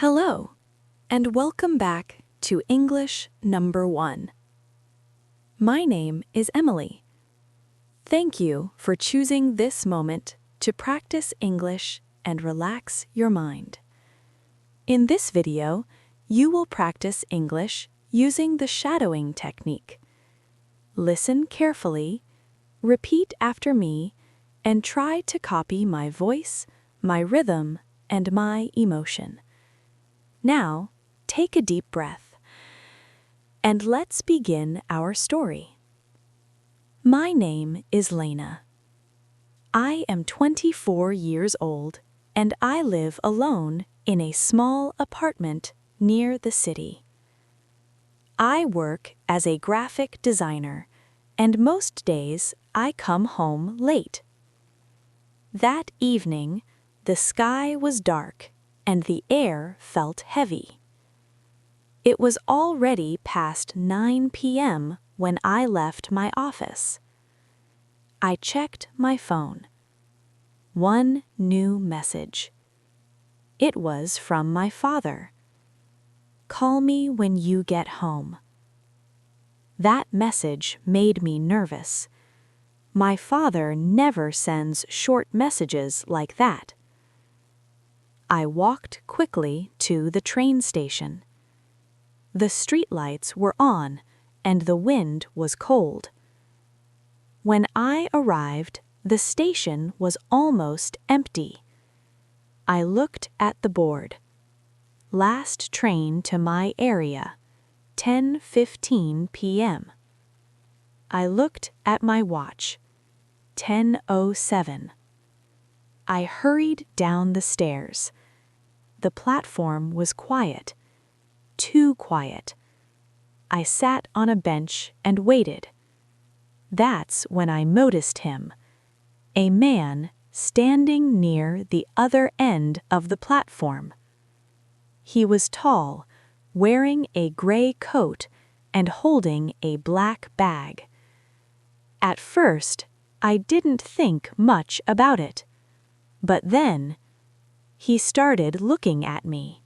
Hello, and welcome back to English number 1. My name is Emily. Thank you for choosing this moment to practice English and relax your mind. In this video, you will practice English using the shadowing technique. Listen carefully, repeat after me, and try to copy my voice, my rhythm, and my emotion. Now, take a deep breath, and let's begin our story. My name is Lena. I am 24 years old, and I live alone in a small apartment near the city. I work as a graphic designer, and most days I come home late. That evening, the sky was dark and the air felt heavy. It was already past 9 p.m. when I left my office. I checked my phone. One new message. It was from my father. "Call me when you get home." That message made me nervous. My father never sends short messages like that. I walked quickly to the train station. The streetlights were on, and the wind was cold. When I arrived, the station was almost empty. I looked at the board. Last train to my area, 10:15 p.m. I looked at my watch, 10:07. I hurried down the stairs. The platform was quiet, too quiet. I sat on a bench and waited. That's when I noticed him, a man standing near the other end of the platform. He was tall, wearing a gray coat and holding a black bag. At first, I didn't think much about it, but then he started looking at me.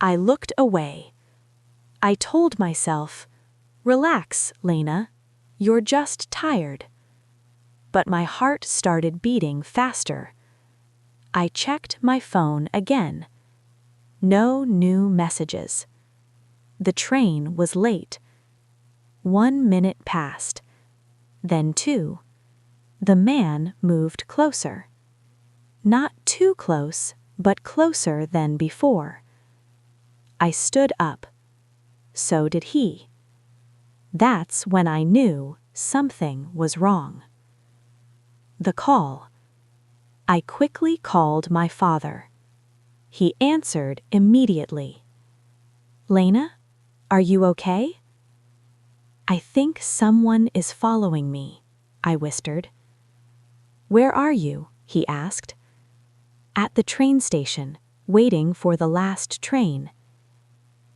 I looked away. I told myself, "Relax, Lena, you're just tired." But my heart started beating faster. I checked my phone again. No new messages. The train was late. 1 minute passed, then 2. The man moved closer. Not too close, but closer than before. I stood up. So did he. That's when I knew something was wrong. The call. I quickly called my father. He answered immediately. "Lena, are you okay?" "I think someone is following me," I whispered. "Where are you?" he asked. "At the train station, waiting for the last train."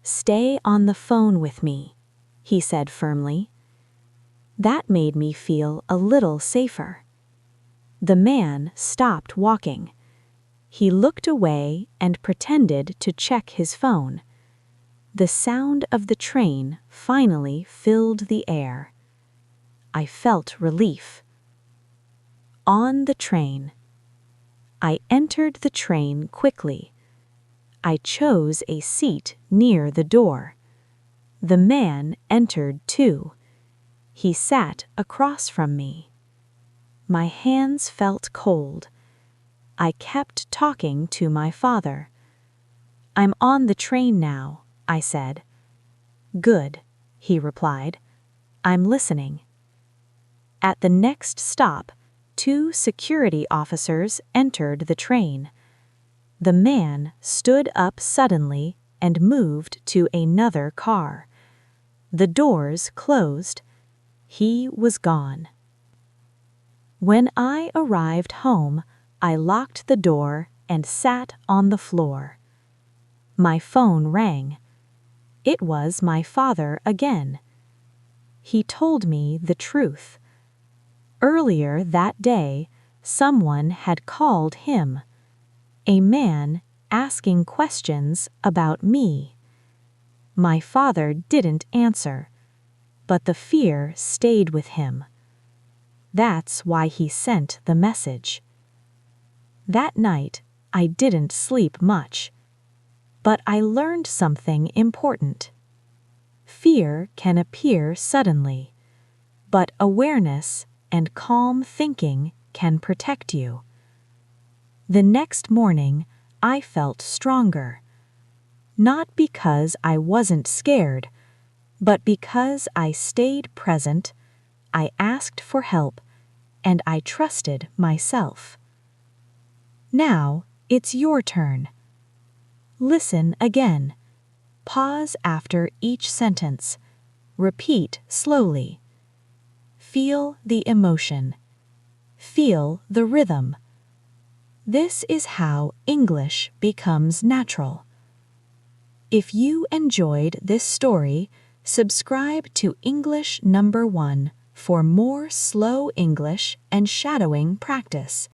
"Stay on the phone with me," he said firmly. That made me feel a little safer. The man stopped walking. He looked away and pretended to check his phone. The sound of the train finally filled the air. I felt relief. On the train. I entered the train quickly. I chose a seat near the door. The man entered too. He sat across from me. My hands felt cold. I kept talking to my father. "I'm on the train now," I said. "Good," he replied. "I'm listening." At the next stop, 2 security officers entered the train. The man stood up suddenly and moved to another car. The doors closed. He was gone. When I arrived home, I locked the door and sat on the floor. My phone rang. It was my father again. He told me the truth. Earlier that day, someone had called him. A man asking questions about me. My father didn't answer, but the fear stayed with him. That's why he sent the message. That night, I didn't sleep much, but I learned something important. Fear can appear suddenly, but awareness and calm thinking can protect you. The next morning, I felt stronger. Not because I wasn't scared, but because I stayed present, I asked for help, and I trusted myself. Now, it's your turn. Listen again. Pause after each sentence. Repeat slowly. Feel the emotion. Feel the rhythm. This is how English becomes natural. If you enjoyed this story, subscribe to English #1 for more slow English and shadowing practice.